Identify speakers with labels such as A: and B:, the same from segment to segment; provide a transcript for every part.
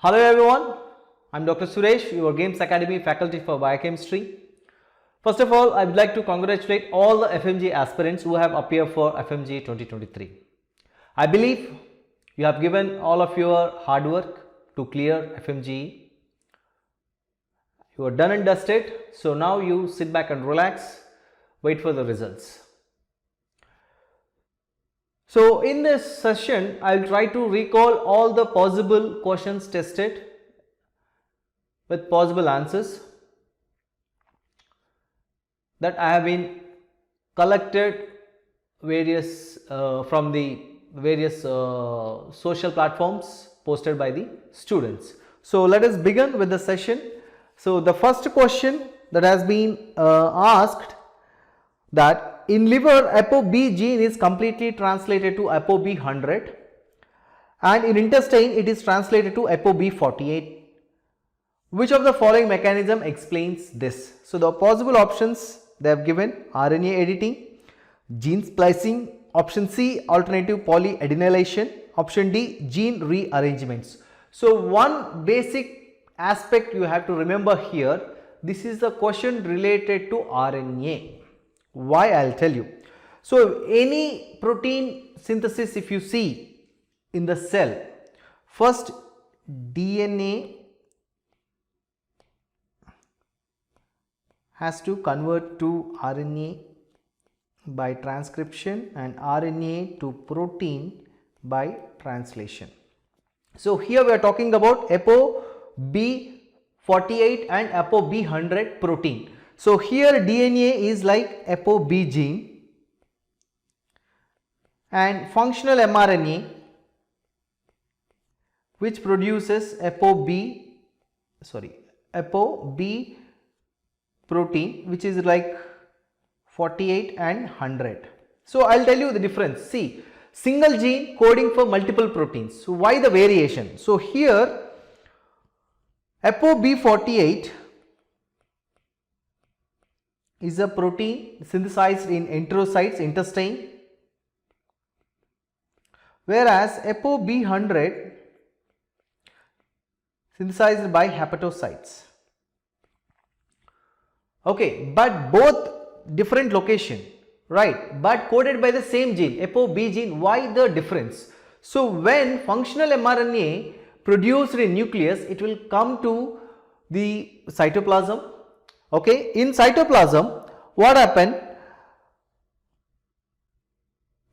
A: Hello everyone, I am Dr. Suresh, your Games Academy faculty for Biochemistry. First of all, I would like to congratulate all the FMGE aspirants who have appeared for FMGE 2023. I believe you have given all of your hard work to clear FMGE. You are done and dusted, so now you sit back and relax, wait for the results. So in this session, I will try to recall all the possible questions tested with possible answers that I have been collected from the various social platforms posted by the students. So let us begin with the session. So the first question that has been asked, that in liver ApoB gene is completely translated to ApoB100 and in intestine it is translated to ApoB48. Which of the following mechanism explains this? So the possible options they have given: RNA editing, gene splicing, option C alternative polyadenylation, option D gene rearrangements. So one basic aspect you have to remember here, this is the question related to RNA. Why? I will tell you. So any protein synthesis, if you see in the cell, first DNA has to convert to RNA by transcription and RNA to protein by translation. So here we are talking about ApoB48 and ApoB100 protein. So here DNA is like ApoB gene and functional mRNA which produces ApoB protein, which is like 48 and 100. So I will tell you the difference. See, single gene coding for multiple proteins. So why the variation? So here ApoB48 is a protein synthesized in enterocytes, intestine, whereas ApoB100 synthesized by hepatocytes. Okay, but both different location, right, but coded by the same gene, ApoB gene. Why the difference? So when functional mRNA produced in nucleus, it will come to the cytoplasm. Okay, in cytoplasm what happened?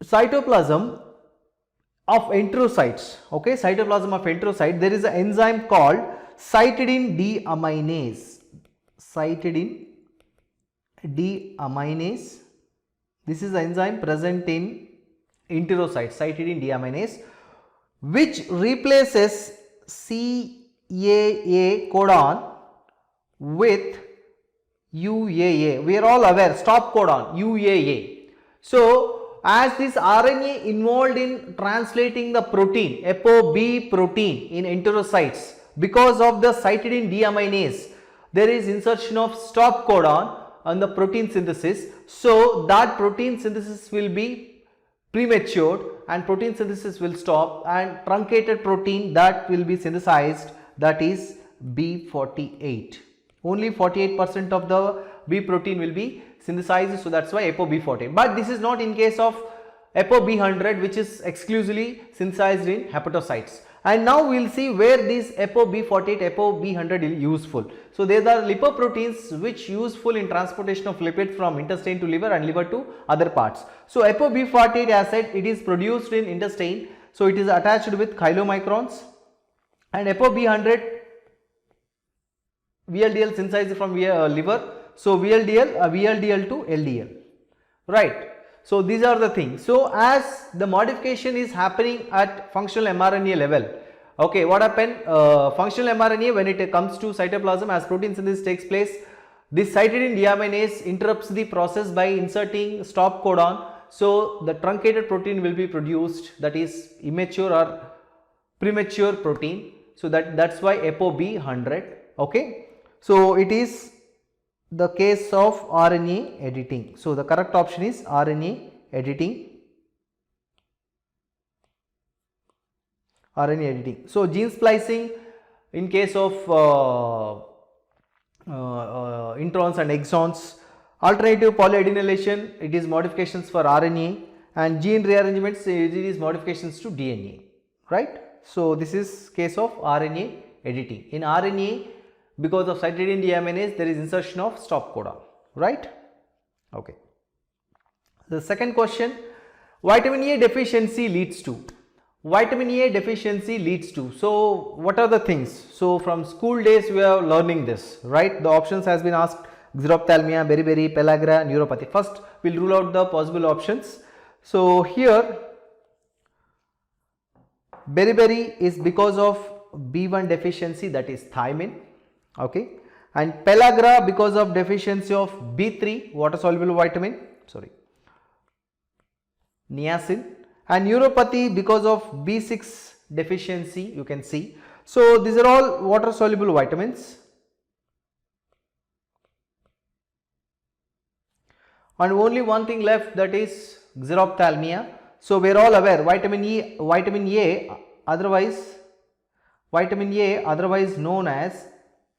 A: Cytoplasm of enterocytes, okay, cytoplasm of enterocyte, there is an enzyme called cytidine deaminase. Cytidine deaminase, this is the enzyme present in enterocytes, cytidine deaminase, which replaces CAA codon with UAA. We are all aware, stop codon UAA. So as this RNA involved in translating the protein, ApoB protein in enterocytes, because of the cytidine deaminase, there is insertion of stop codon on the protein synthesis. So that protein synthesis will be prematured and protein synthesis will stop, and truncated protein that will be synthesized, that is B48. Only 48% of the B protein will be synthesized, so that's why ApoB48. But this is not in case of ApoB100, which is exclusively synthesized in hepatocytes. And now we will see where these ApoB48, ApoB100 is useful. So there are lipoproteins which useful in transportation of lipid from intestine to liver and liver to other parts. So ApoB48, as said, it is produced in intestine, so it is attached with chylomicrons, and ApoB100 VLDL synthesized from liver, so VLDL to LDL, right. So these are the things. So as the modification is happening at functional mRNA level, okay, what happened? Functional mRNA, when it comes to cytoplasm, as protein synthesis takes place, this cytidine deaminase interrupts the process by inserting stop codon. So the truncated protein will be produced, that is immature or premature protein. So that's why ApoB100. Okay. So it is the case of RNA editing. So the correct option is RNA editing. RNA editing. So gene splicing, in case of introns and exons. Alternative polyadenylation, it is modifications for RNA, and gene rearrangements, it is modifications to DNA, right. So this is case of RNA editing. In RNA, because of cytidine deaminase, there is insertion of stop codon, right. Okay. The second question, vitamin A deficiency leads to. Vitamin A deficiency leads to. So what are the things? So from school days we are learning this, right. The options has been asked: xerophthalmia, beriberi, pellagra, neuropathy. First we will rule out the possible options. So here beriberi is because of B1 deficiency, that is thiamine, okay, and pellagra because of deficiency of B3 water soluble vitamin, niacin, and neuropathy because of B6 deficiency, you can see. So these are all water soluble vitamins, and only one thing left, that is xerophthalmia. So we are all aware vitamin A otherwise known as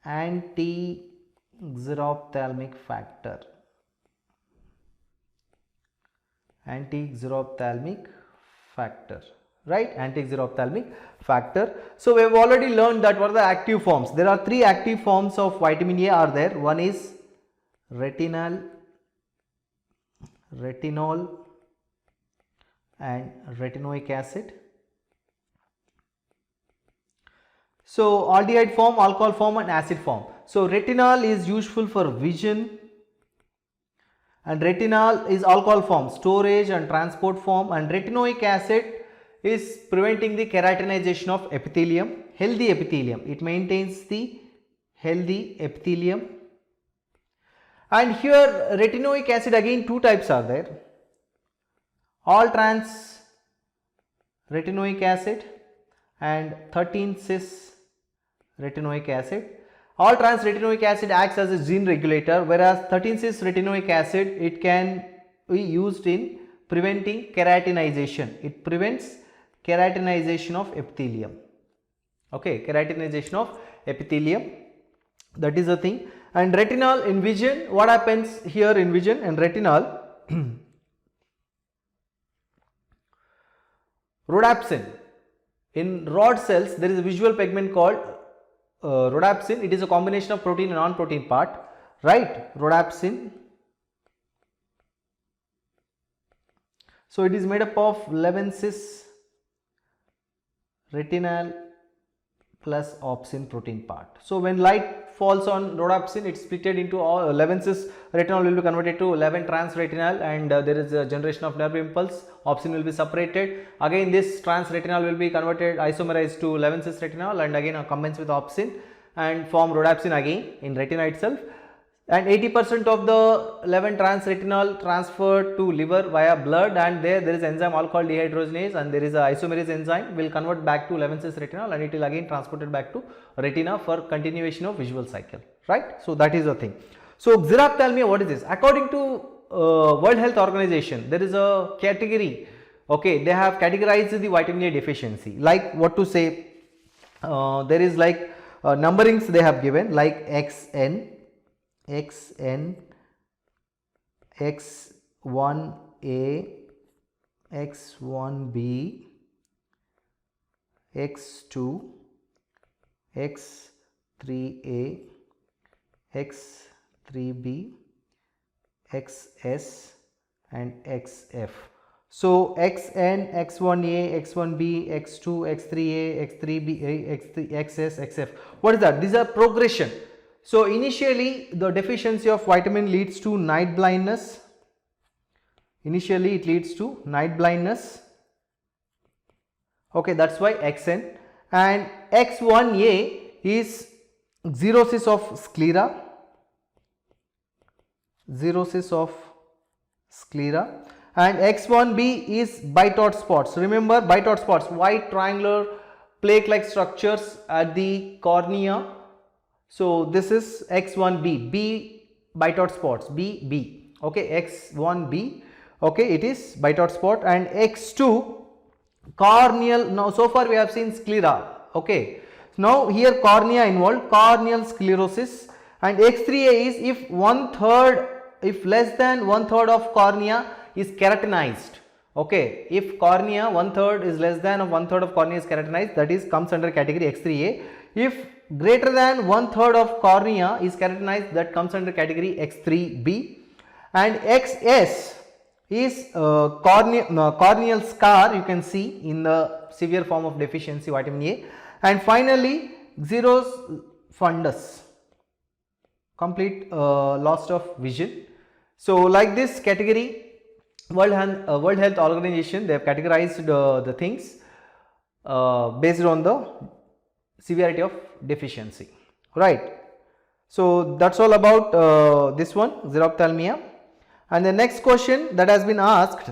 A: anti-xerophthalmic factor. Right, anti-xerophthalmic factor. So we have already learned that what are the active forms. There are three active forms of vitamin A are there. One is retinol and retinoic acid. So aldehyde form, alcohol form, and acid form. So retinol is useful for vision, and retinol is alcohol form, storage and transport form, and retinoic acid is preventing the keratinization of epithelium, healthy epithelium. It maintains the healthy epithelium. And here retinoic acid, again two types are there: all trans retinoic acid and 13-cis retinoic acid. All trans retinoic acid acts as a gene regulator, whereas 13-cis retinoic acid, it can be used in preventing keratinization. It prevents keratinization of epithelium. Okay, keratinization of epithelium, that is the thing. And retinol in vision, what happens here in vision and retinol? Rhodopsin. In rod cells, there is a visual pigment called rhodopsin. It is a combination of protein and non-protein part, right? Rhodopsin. So it is made up of 11-cis retinal plus opsin protein part. So when light falls on rhodopsin, it is split into all 11-cis retinol will be converted to 11 trans retinal, and there is a generation of nerve impulse. Opsin will be separated. Again this trans retinal will be converted, isomerized to 11-cis retinol, and again combines with opsin and form rhodopsin again in retina itself. And 80% of the 11 trans retinol transferred to liver via blood, and there is enzyme alcohol dehydrogenase, and there is a isomerase enzyme will convert back to 11-cis retinol, and it will again transported back to retina for continuation of visual cycle, right. So that is the thing. So xerophthalmia, what is this? According to World Health Organization, there is a category, okay, they have categorized the vitamin A deficiency, like what to say, there is like numberings they have given, like XN, X1A, X1B, X2, X3A, X3B, XS and XF. So XN, X1A, X1B, X2, X3A, X3B, XS, XF. What is that? These are progression. So initially the deficiency of vitamin leads to night blindness. Initially it leads to night blindness. Okay, that's why XN. And X1A is xerosis of sclera. Xerosis of sclera. And X1B is Bitot spots. Remember Bitot spots, white triangular plaque like structures at the cornea. So this is X1B, B Bitot spots, B. Okay, X1B, okay, it is Bitot spot. And X2 corneal. Now so far we have seen sclera, okay. Now here cornea involved, corneal sclerosis, and X3A is if less than one third of cornea is keratinized. Okay, if cornea one third is less than one third of cornea is keratinized, that is comes under category X3A. If greater than one third of cornea is keratinized, that comes under category X3B. And XS is corneal scar, you can see in the severe form of deficiency vitamin A. And finally xeros fundus, complete loss of vision. So like this category, World Health Organization, they have categorized the things based on the severity of deficiency, right. So that's all about this one, xerophthalmia. And the next question that has been asked,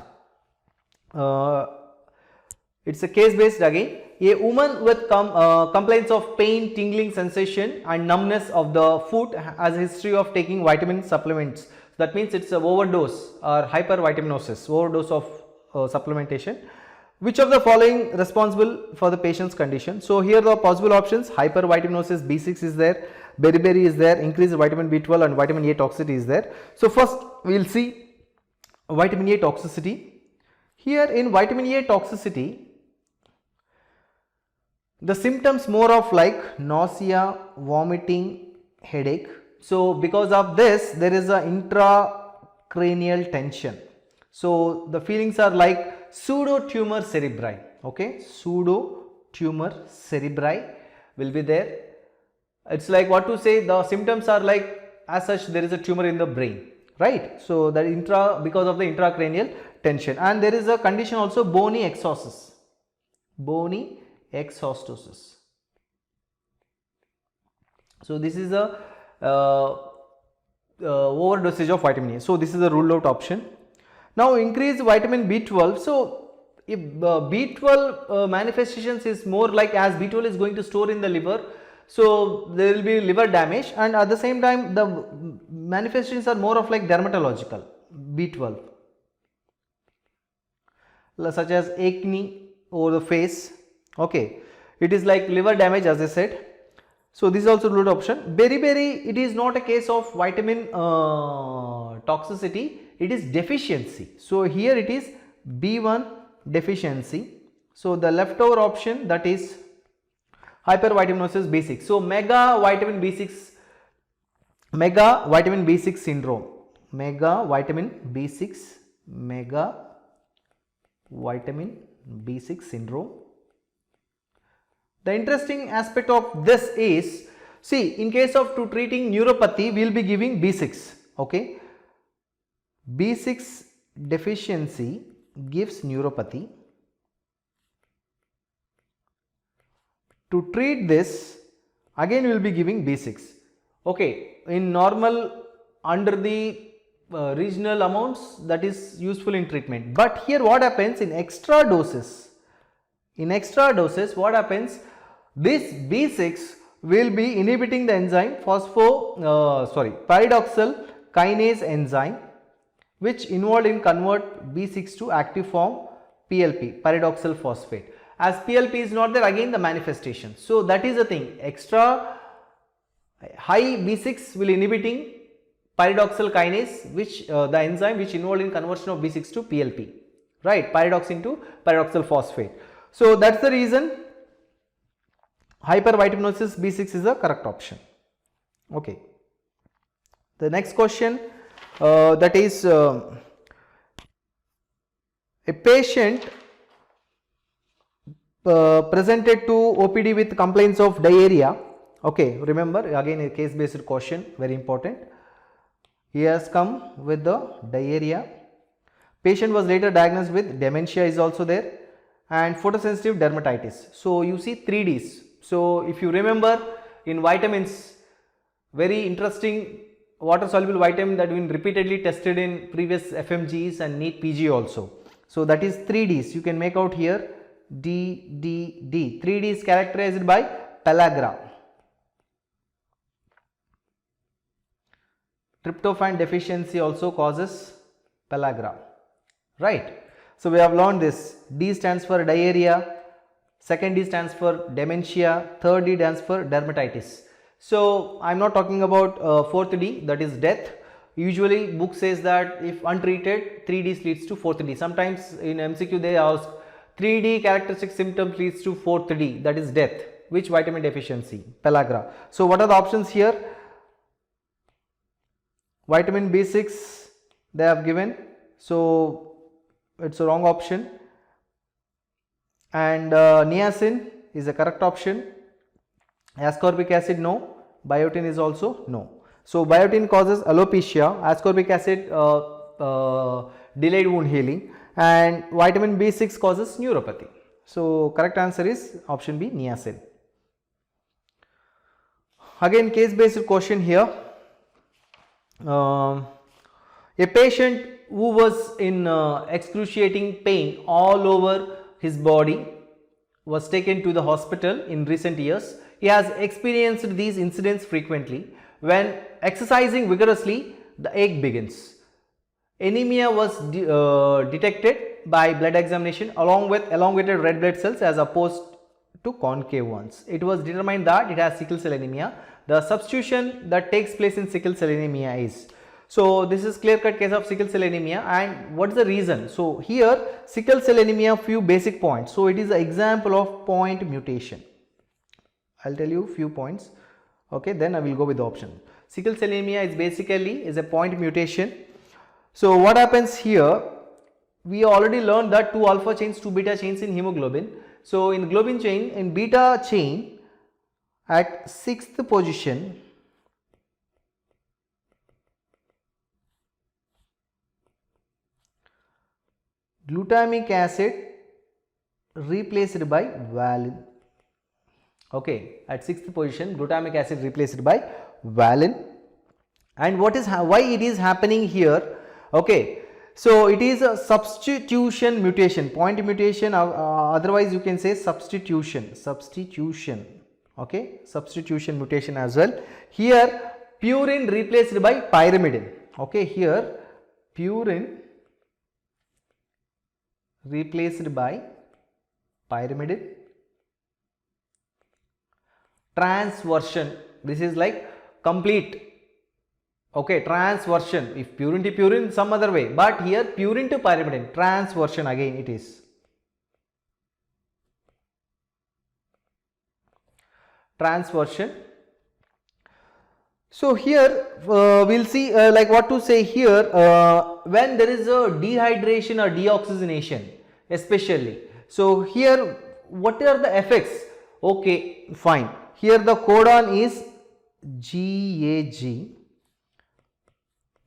A: it's a case based again. A woman with complaints of pain, tingling sensation and numbness of the foot has a history of taking vitamin supplements. That means it's an overdose or hypervitaminosis, overdose of supplementation. Which of the following responsible for the patient's condition? So here the possible options: hypervitaminosis, B6 is there, beriberi is there, increased vitamin B12 and vitamin A toxicity is there. So first we will see vitamin A toxicity. Here in vitamin A toxicity, the symptoms more of like nausea, vomiting, headache. So because of this there is a intracranial tension. So the feelings are like pseudotumor cerebri, okay, pseudotumor cerebri will be there. It's like what to say, the symptoms are like as such there is a tumor in the brain, right. So that because of the intracranial tension. And there is a condition also, bony exostosis, bony exostosis. So this is a overdosage of vitamin A. So this is a ruled out option. Now increase vitamin B12. So if B12 manifestations is more like, as B12 is going to store in the liver, so there will be liver damage, and at the same time the manifestations are more of like dermatological B12, such as acne over the face, okay, it is like liver damage as I said. So this is also ruled option. Beriberi, it is not a case of vitamin toxicity, it is deficiency. So here it is B1 deficiency. So the leftover option, that is hypervitaminosis B6. So mega vitamin B6 syndrome, mega vitamin B6 syndrome. The interesting aspect of this is, see, in case of to treating neuropathy we will be giving B6, okay. B6 deficiency gives neuropathy. To treat this again we will be giving B6, okay. In normal under the regional amounts, that is useful in treatment. But here what happens in extra doses, what happens, this B6 will be inhibiting the enzyme pyridoxal kinase enzyme, which involved in convert B6 to active form PLP, pyridoxal phosphate. As PLP is not there, again the manifestation. So that is the thing, extra high B6 will inhibiting pyridoxal kinase, which the enzyme which involved in conversion of B6 to PLP, right, pyridox into pyridoxal phosphate. So that's the reason hypervitaminosis B6 is the correct option, okay. The next question, that is a patient presented to OPD with complaints of diarrhea, okay. Remember again a case based question, very important. He has come with the diarrhea. Patient was later diagnosed with dementia is also there, and photosensitive dermatitis. So you see 3 Ds. So if you remember in vitamins, very interesting water soluble vitamin that been repeatedly tested in previous FMGEs and NEET PG also. So that is 3 Ds, you can make out here D, D, D. 3 D is characterized by pellagra. Tryptophan deficiency also causes pellagra, right. So we have learned this. D stands for diarrhea, second D stands for dementia, third D stands for dermatitis. So I am not talking about fourth D, that is death. Usually book says that if untreated, 3D leads to fourth D. Sometimes in MCQ they ask 3D characteristic symptoms leads to fourth D, that is death. Which vitamin deficiency? Pellagra. So what are the options here? Vitamin B6 they have given, so it's a wrong option, and niacin is the correct option. Ascorbic acid no, biotin is also no. So biotin causes alopecia, ascorbic acid delayed wound healing, and vitamin B6 causes neuropathy. So correct answer is option B, niacin. Again case based question here. A patient who was in excruciating pain all over his body was taken to the hospital in recent years. He has experienced these incidents frequently. When exercising vigorously, the ache begins. Anemia was detected by blood examination along with elongated red blood cells as opposed to concave ones. It was determined that it has sickle cell anemia. The substitution that takes place in sickle cell anemia is, so this is clear cut case of sickle cell anemia, and what is the reason? So here sickle cell anemia, few basic points. So it is an example of point mutation. I will tell you few points, okay, then I will go with the option. Sickle cell anemia is basically a point mutation. So what happens here? We already learned that 2 alpha chains, 2 beta chains in hemoglobin. So in globin chain, in beta chain, at 6th position, glutamic acid replaced by valine. Okay, at 6th position, glutamic acid replaced by valine. And what is why it is happening here? Okay, so it is a substitution mutation, point mutation, otherwise you can say substitution. Okay, substitution mutation as well. Here purine replaced by pyrimidine. Okay, here purine replaced by pyrimidine. Transversion, this is like complete. Okay, transversion, if purine to purine some other way, but here purine to pyrimidine, transversion again it is. Transversion. So here we will see like what to say here, when there is a dehydration or deoxygenation especially. So here what are the effects? Okay, fine. Here the codon is GAG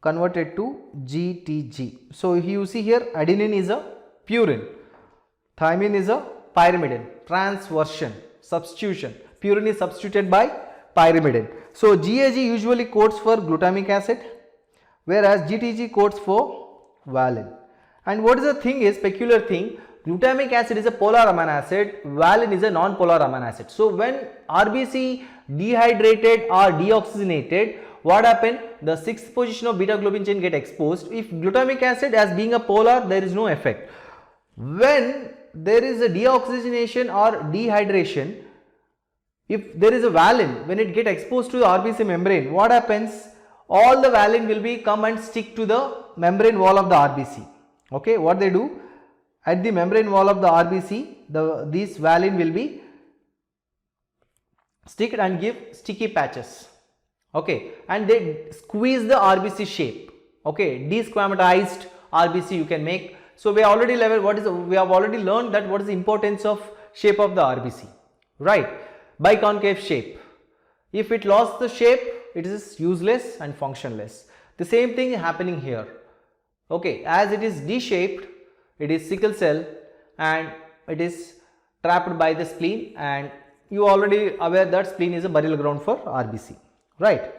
A: converted to GTG. So you see here adenine is a purine, thymine is a pyrimidine, transversion, substitution. Purine is substituted by pyrimidine. So GAG usually codes for glutamic acid, whereas GTG codes for valine. And what is the thing is, peculiar thing, glutamic acid is a polar amino acid, valine is a non-polar amino acid. So when RBC dehydrated or deoxygenated, what happened? The 6th position of beta globin chain get exposed. If glutamic acid as being a polar, there is no effect. When there is a deoxygenation or dehydration, if there is a valine, when it get exposed to the RBC membrane, what happens? All the valine will be come and stick to the membrane wall of the RBC. Okay, what they do? At the membrane wall of the RBC, this valine will be sticked and give sticky patches. Okay, and they squeeze the RBC shape. Okay, desquamatized RBC you can make. So we already level we have already learned that what is the importance of shape of the RBC, right? Biconcave shape. If it lost the shape, it is useless and functionless. The same thing is happening here. Okay, as it is D-shaped, it is sickle cell and it is trapped by the spleen, and you already aware that spleen is a burial ground for RBC, right?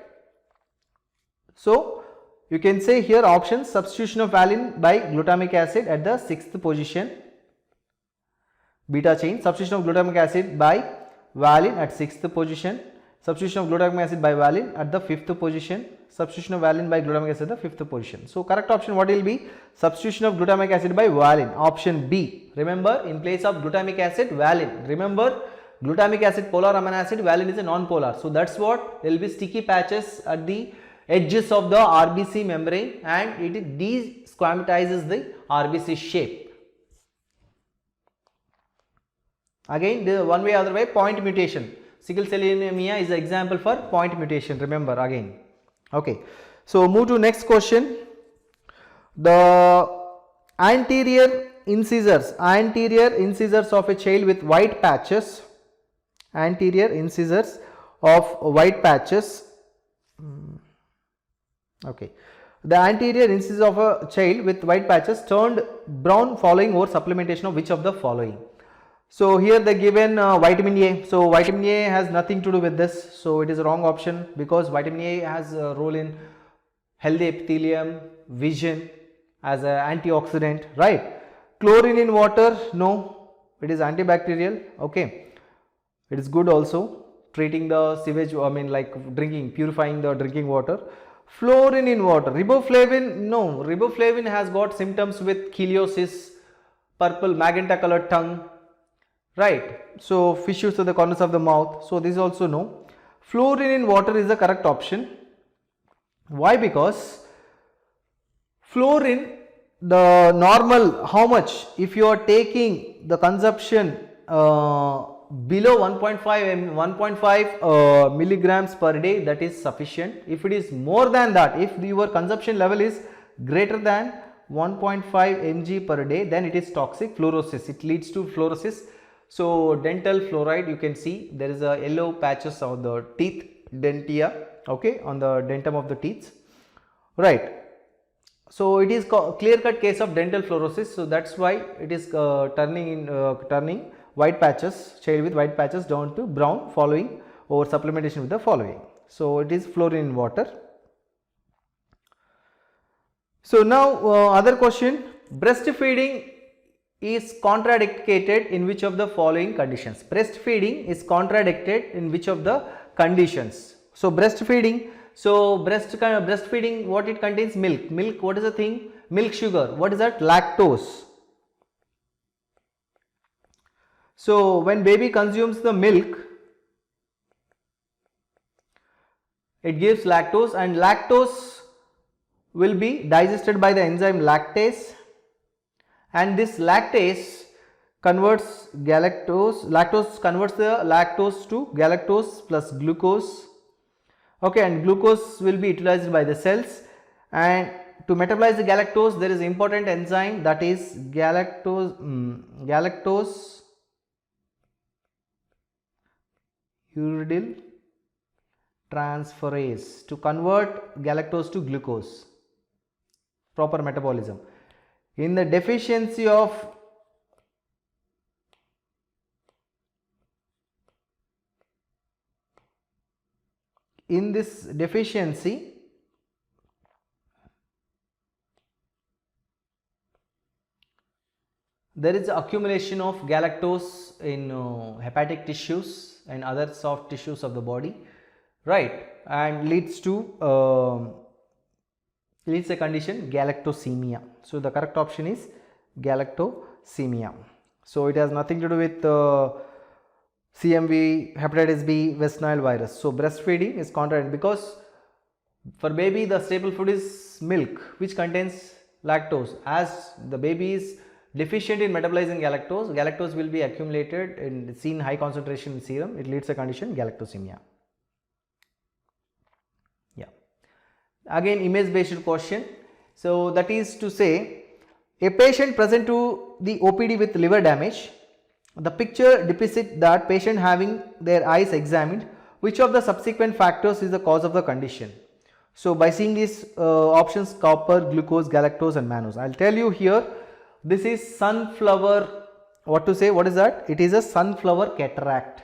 A: So you can say here options: substitution of valine by glutamic acid at the 6th position, beta chain, substitution of glutamic acid by valine at 6th position, Substitution of glutamic acid by valine at the 5th position. Substitution of valine by glutamic acid at the 5th position. So correct option what will be? Substitution of glutamic acid by valine. Option B. Remember, in place of glutamic acid, valine. Remember, glutamic acid polar amino acid, valine is a non-polar. So that's what there will be sticky patches at the edges of the RBC membrane, and it desquamatizes the RBC shape. Again, the one way other way, point mutation. Sickle cell anemia is an example for point mutation. Remember again. Okay. So move to next question. The anterior incisors of a child with white patches. Anterior incisors of white patches. Okay. The anterior incisors of a child with white patches turned brown following over supplementation of which of the following? So here they given vitamin A. So vitamin A has nothing to do with this. So it is a wrong option, because vitamin A has a role in healthy epithelium, vision, as an antioxidant, right? Chlorine in water, no, it is antibacterial. Okay, it is good also, treating the sewage, I mean like drinking, purifying the drinking water. Fluorine in water, riboflavin, no, riboflavin has got symptoms with cheiliosis, purple magenta colored tongue, right? So fissures to the corners of the mouth. So this is also no. Fluorine in water is the correct option. Why? Because fluorine, the normal, how much, if you are taking the consumption below 1.5 milligrams per day, that is sufficient. If it is more than that, if your consumption level is greater than 1.5 mg per day, then it is toxic, fluorosis, it leads to fluorosis. So dental fluoride, you can see there is a yellow patches on the teeth, dentia, okay, on the dentum of the teeth, right? So it is clear cut case of dental fluorosis. So that's why it is turning white patches, child with white patches down to brown following over supplementation with the following. So it is fluorine in water. So now other question, breastfeeding is contraindicated in which of the following conditions? Breastfeeding is contraindicated in which of the conditions? So breastfeeding, so breastfeeding, what it contains? Milk. Milk, what is the thing? Milk sugar, what is that? Lactose. So when baby consumes the milk, it gives lactose, and lactose will be digested by the enzyme lactase, and this lactase converts lactose converts the lactose to galactose plus glucose, okay, and glucose will be utilized by the cells, and to metabolize the galactose there is important enzyme, that is galactose uridyl transferase to convert galactose to glucose, proper metabolism. In the deficiency of this deficiency, there is accumulation of galactose in hepatic tissues and other soft tissues of the body, right, and leads to a condition galactosemia. So the correct option is galactosemia. So it has nothing to do with CMV, hepatitis B, West Nile virus. So breastfeeding is contraindicated because for baby the staple food is milk, which contains lactose. As the baby is deficient in metabolizing galactose, galactose will be accumulated and seen high concentration in serum. It leads to a condition galactosemia. Again image based question. So that is to say, a patient present to the OPD with liver damage, the picture depicts that patient having their eyes examined, which of the subsequent factors is the cause of the condition? So by seeing these options, copper, glucose, galactose and mannose, I will tell you here, this is sunflower, what to say, what is that? It is a sunflower cataract.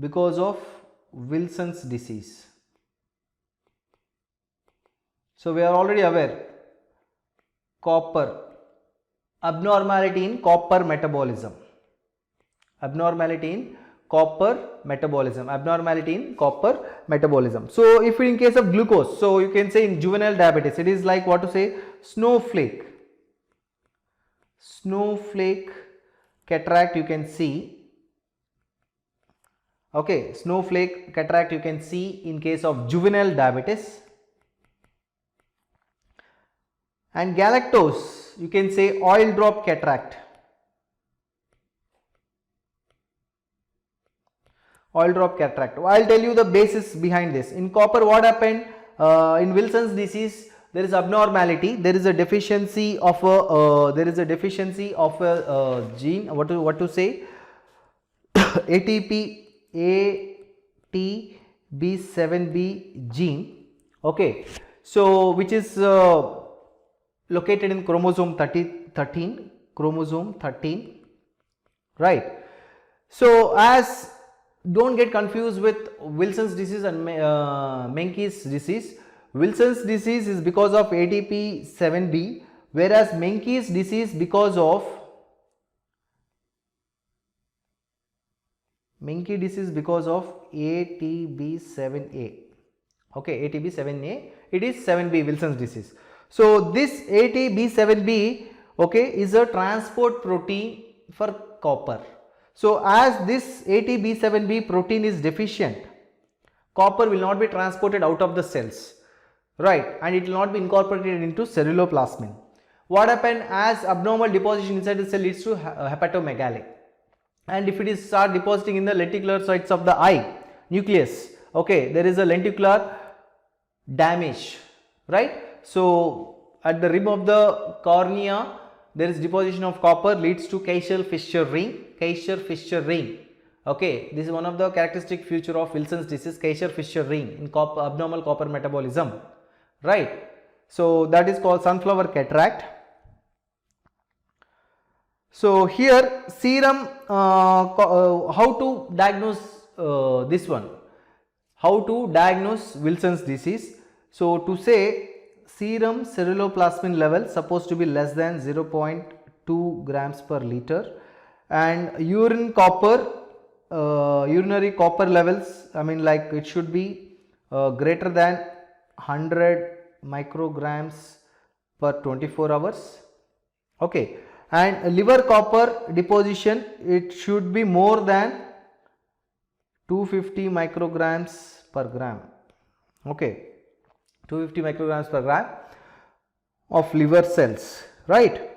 A: Because of Wilson's disease. So we are already aware, copper, abnormality in copper metabolism. Abnormality in copper metabolism. Abnormality in copper metabolism. So if in case of glucose, so you can say in juvenile diabetes, it is like what to say, snowflake cataract you can see. Okay, snowflake cataract you can see in case of juvenile diabetes. And galactose you can say oil drop cataract. Oil drop cataract. I'll tell you the basis behind this. In copper, what happened in Wilson's disease? There is abnormality. There is a deficiency of a gene. What to say? ATP7B gene. Okay. So which is located in chromosome 13. Chromosome 13. Right. So as don't get confused with Wilson's disease and Menkes disease. Wilson's disease is because of ATP7B, whereas Menkes disease because of ATP7A. Okay, ATP7A, it is 7B Wilson's disease. So this ATP7B, okay, is a transport protein for copper. So as this ATP7B protein is deficient, copper will not be transported out of the cells, right, and it will not be incorporated into celluloplasmin. What happens as abnormal deposition inside the cell leads to hepatomegaly, and if it is start depositing in the lenticular sites of the eye nucleus, okay, there is a lenticular damage, right. So at the rim of the cornea there is deposition of copper, leads to Kaiser-Fischer ring. Okay, this is one of the characteristic feature of Wilson's disease, Kaiser-Fischer ring in abnormal copper metabolism, right. So that is called sunflower cataract. So here serum, how to diagnose this one, how to diagnose Wilson's disease. So to say serum ceruloplasmin level supposed to be less than 0.2 grams per liter, and urine copper, urinary copper levels, I mean like it should be greater than 100 micrograms per 24 hours. Okay, and liver copper deposition, it should be more than 250 micrograms per gram. Okay, 250 micrograms per gram of liver cells, right.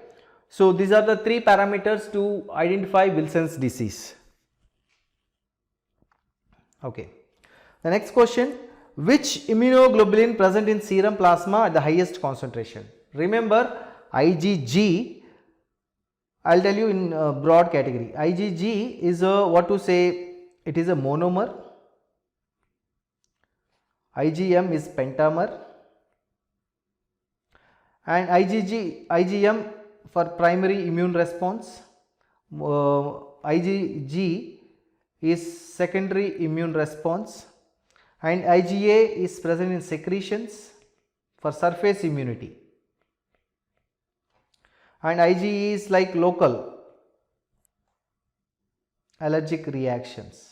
A: So these are the three parameters to identify Wilson's disease. Okay, the next question, which immunoglobulin present in serum plasma at the highest concentration? Remember IgG, I'll tell you in broad category. IgG is a, what to say, it is a monomer. IgM is pentamer, and IgM for primary immune response, IgG is secondary immune response, and IgA is present in secretions for surface immunity, and IgE is like local allergic reactions.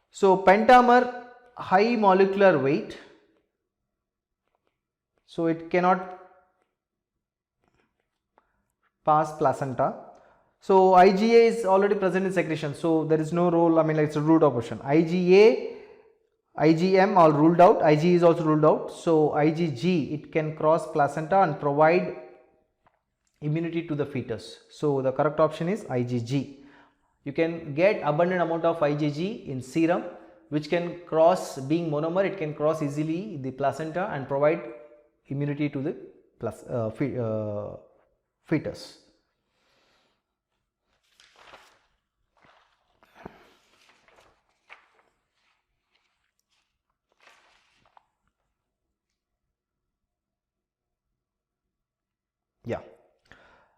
A: So pentamer, high molecular weight, so it cannot pass placenta. So IgA is already present in secretion, so there is no role, I mean like it's a ruled out option. IgA, IgM all ruled out, IgE is also ruled out. So IgG, it can cross placenta and provide immunity to the fetus. So the correct option is IgG. You can get abundant amount of IgG in serum, which can cross, being monomer, it can cross easily the placenta and provide immunity to the fetus. Yeah.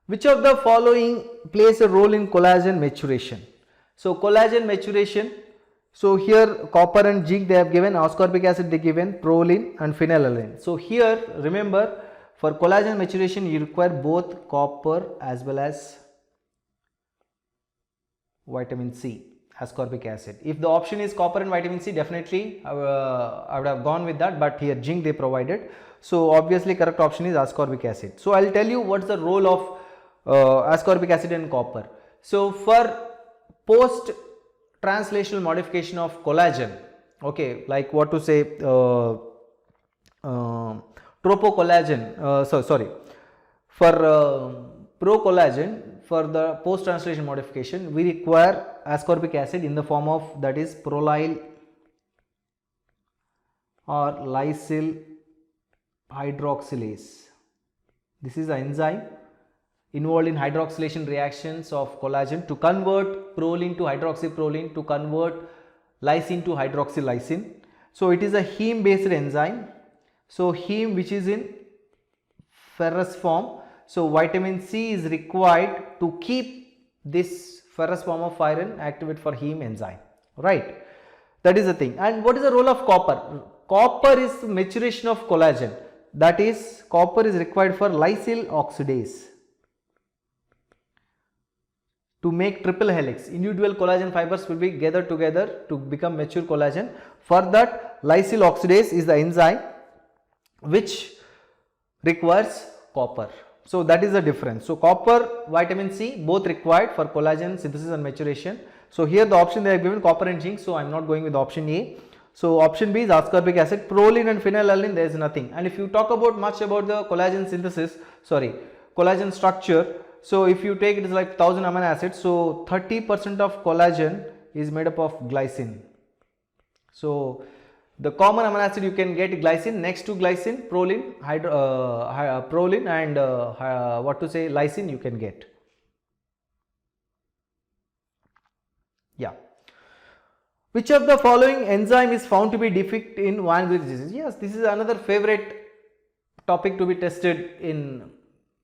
A: Which of the following plays a role in collagen maturation? So collagen maturation, so here copper and zinc they have given, ascorbic acid they given, proline and phenylalanine. So here remember for collagen maturation you require both copper as well as vitamin C, ascorbic acid. If the option is copper and vitamin C, definitely I would have gone with that, but here zinc they provided. So obviously correct option is ascorbic acid. So I will tell you what is the role of ascorbic acid and copper. So for post translational modification of collagen, okay, like what to say, tropocollagen, for procollagen, for the post translation modification we require ascorbic acid in the form of, that is, prolyl or lysyl hydroxylase. This is the enzyme involved in hydroxylation reactions of collagen to convert proline to hydroxyproline, to convert lysine to hydroxylysine. So it is a heme based enzyme. So heme which is in ferrous form. So vitamin C is required to keep this ferrous form of iron activate for heme enzyme, right? That is the thing. And what is the role of copper? Copper is maturation of collagen, that is, copper is required for lysyl oxidase to make triple helix. Individual collagen fibers will be gathered together to become mature collagen. For that, lysyl oxidase is the enzyme which requires copper. So that is the difference. So copper, vitamin C both required for collagen synthesis and maturation. So here the option they have given copper and zinc, so I am not going with option A. So option B is ascorbic acid. Proline and phenylalanine there is nothing. And if you talk about much about the collagen synthesis, collagen structure, so if you take it is like 1000 amino acids, so 30% of collagen is made up of glycine. So the common amino acid you can get glycine, next to glycine proline, proline and lysine you can get. Yeah. Which of the following enzyme is found to be defect in Van Gogh disease? Yes, this is another favorite topic to be tested in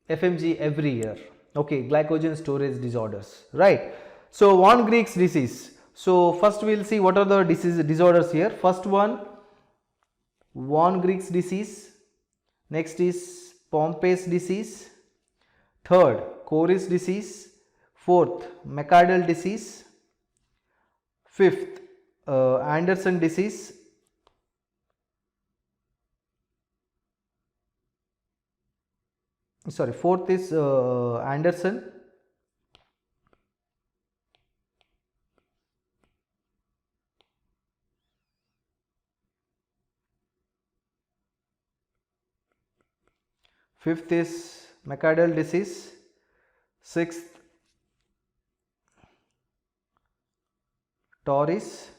A: FMGE every year. Okay, glycogen storage disorders, right? So Van Gogh's disease. So first we will see what are the disorders here. First one, Van Gogh's disease. Next is Pompe's disease. Third, Cory's disease. Fourth, McArdle disease. Fifth, Anderson disease. Fourth is Anderson. Fifth is McArdle disease. Sixth, Torres,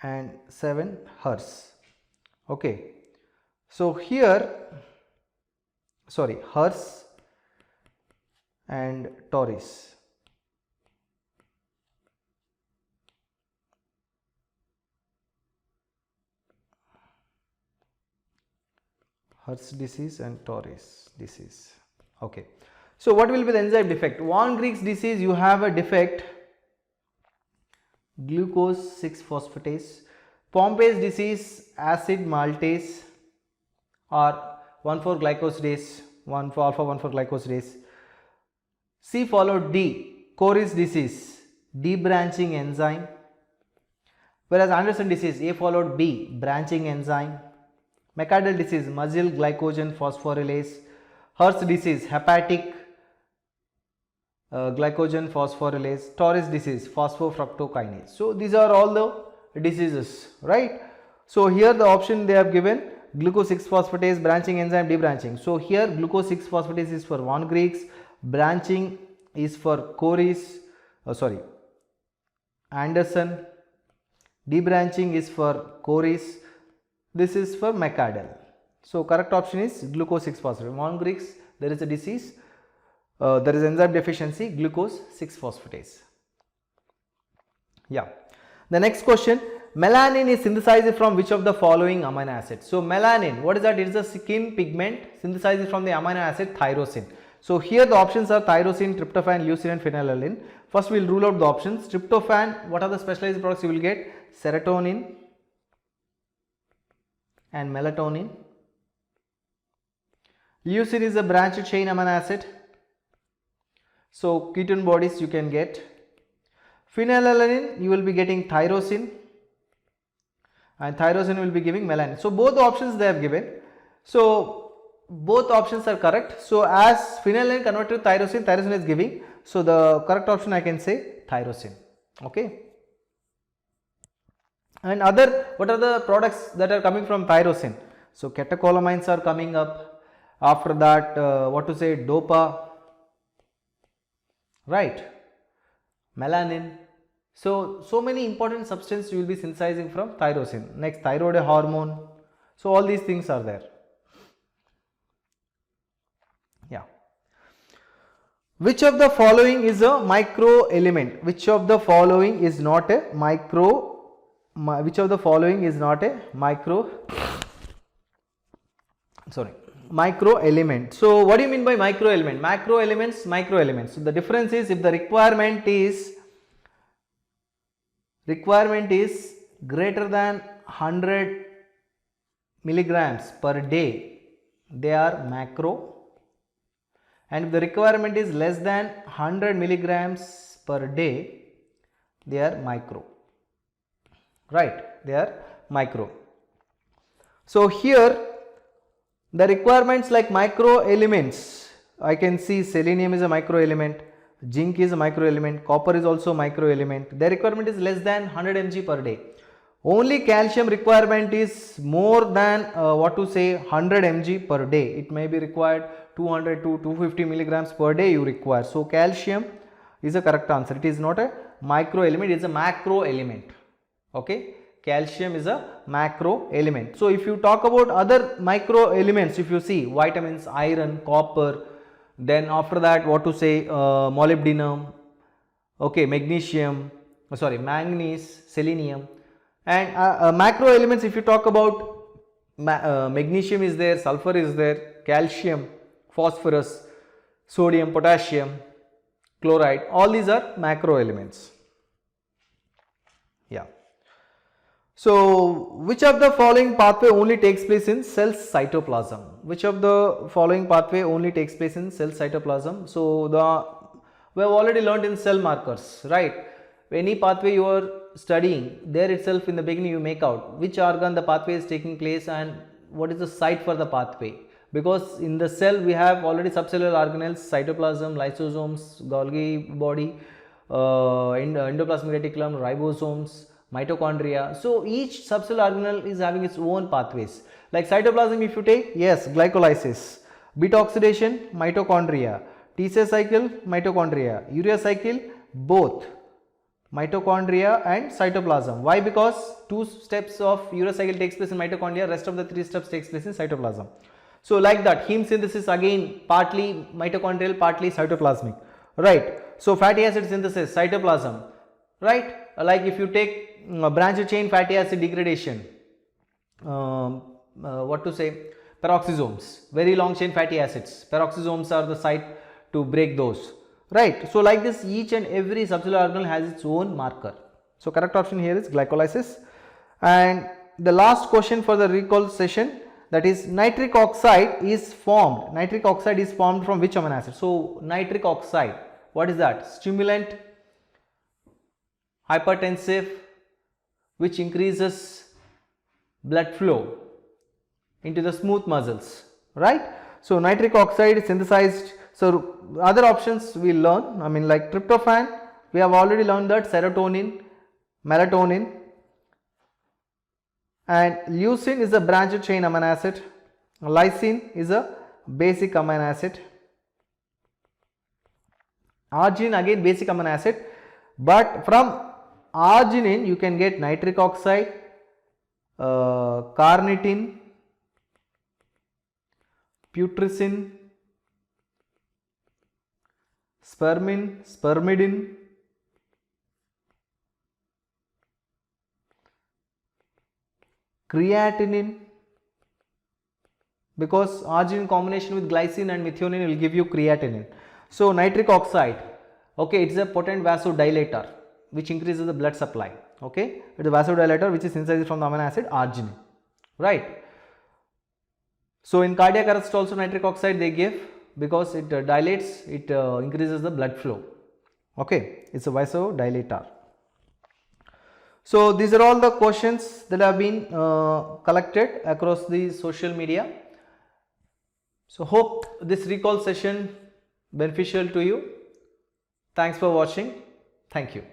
A: and 7 Hers. Okay, so here Hers and Torres. Hers disease and Torres disease. Okay, so what will be the enzyme defect? Van Gogh's disease, you have a defect glucose 6-phosphatase. Pompe's disease, acid maltase or 1,4-glycosidase, 1,4-alpha-1,4-glycosidase. C followed D, Cory's disease, D branching enzyme. Whereas Anderson disease, A followed B, branching enzyme. McArdle disease, muscle glycogen phosphorylase. Hers disease, hepatic glycogen phosphorylase. Torres disease, phosphofructokinase. So these are all the diseases, right? So here the option they have given, glucose 6-phosphatase, branching enzyme, debranching. So here glucose 6-phosphatase is for Van Gogh's, branching is for Cory's, Anderson, debranching is for Cory's, this is for McArdle. So correct option is glucose 6-phosphatase. Van Gogh's, there is a disease, there is enzyme deficiency, glucose 6-phosphatase. Yeah. The next question, melanin is synthesized from which of the following amino acids? So melanin, what is that? It is a skin pigment synthesized from the amino acid tyrosine. So here the options are tyrosine, tryptophan, leucine and phenylalanine. First we will rule out the options. Tryptophan, what are the specialized products you will get? Serotonin and melatonin. Leucine is a branched chain amino acid. So ketone bodies you can get. Phenylalanine you will be getting tyrosine, and tyrosine will be giving melanin. So both the options they have given. So both options are correct. So as phenylalanine converted to tyrosine, tyrosine is giving. So the correct option I can say tyrosine. Okay. And other, what are the products that are coming from tyrosine? So catecholamines are coming up. After that, what to say, dopa, right? Melanin. So many important substances you will be synthesizing from tyrosine. Next, thyroid hormone. So all these things are there. Yeah. Which of the following is a micro element? Which of the following is not a micro? Which of the following is not a micro element? So what do you mean by micro element? Macro elements, micro elements. So the difference is, if the requirement is greater than 100 milligrams per day, they are macro, and if the requirement is less than 100 milligrams per day, they are micro. Right, they are micro. So here the requirements like micro elements, I can see selenium is a micro element, zinc is a micro element, copper is also a micro element. Their requirement is less than 100 mg per day. Only calcium requirement is more than 100 mg per day. It may be required 200 to 250 milligrams per day you require. So calcium is a correct answer. It is not a micro element, it is a macro element. Okay, calcium is a macro element. So if you talk about other micro elements, if you see vitamins, iron, copper, then after that molybdenum, okay, magnesium, manganese, selenium, and macro elements, if you talk about magnesium is there, sulfur is there, calcium, phosphorus, sodium, potassium, chloride, all these are macro elements. Yeah. So which of the following pathway only takes place in cell cytoplasm? Which of the following pathway only takes place in cell cytoplasm? So we have already learned in cell markers, right? Any pathway you are studying, there itself in the beginning you make out which organ the pathway is taking place and what is the site for the pathway. Because in the cell we have already subcellular organelles, cytoplasm, lysosomes, Golgi body, endoplasmic reticulum, ribosomes, mitochondria. So each subcellular organelle is having its own pathways. Like cytoplasm, if you take, yes, glycolysis, beta oxidation, mitochondria, T cell cycle, mitochondria, urea cycle, both mitochondria and cytoplasm. Why? Because 2 steps of urea cycle takes place in mitochondria, rest of the 3 steps takes place in cytoplasm. So like that, heme synthesis again partly mitochondrial, partly cytoplasmic, right? So fatty acid synthesis, cytoplasm, right? Like if you take branched chain fatty acid degradation, peroxisomes, very long chain fatty acids, peroxisomes are the site to break those, right? So like this, each and every subcellular organelle has its own marker. So correct option here is glycolysis. And the last question for the recall session, that is nitric oxide is formed. Nitric oxide is formed from which amino acid? So nitric oxide, what is that? Stimulant, hypertensive, which increases blood flow into the smooth muscles, right? So nitric oxide is synthesized. So other options we learn, I mean like tryptophan, we have already learned that, serotonin, melatonin, and leucine is a branched chain amino acid, lysine is a basic amino acid, arginine again basic amino acid, but from arginine you can get nitric oxide, carnitine, putrescine, spermine, spermidine, creatinine, because arginine combination with glycine and methionine will give you creatinine. So nitric oxide, okay, it is a potent vasodilator which increases the blood supply, okay, it is a vasodilator which is synthesized from the amino acid arginine, right? So in cardiac arrest also nitric oxide they give, because it dilates, it increases the blood flow. Okay, it's a vasodilator. So these are all the questions that have been collected across the social media. So hope this recall session beneficial to you. Thanks for watching. Thank you.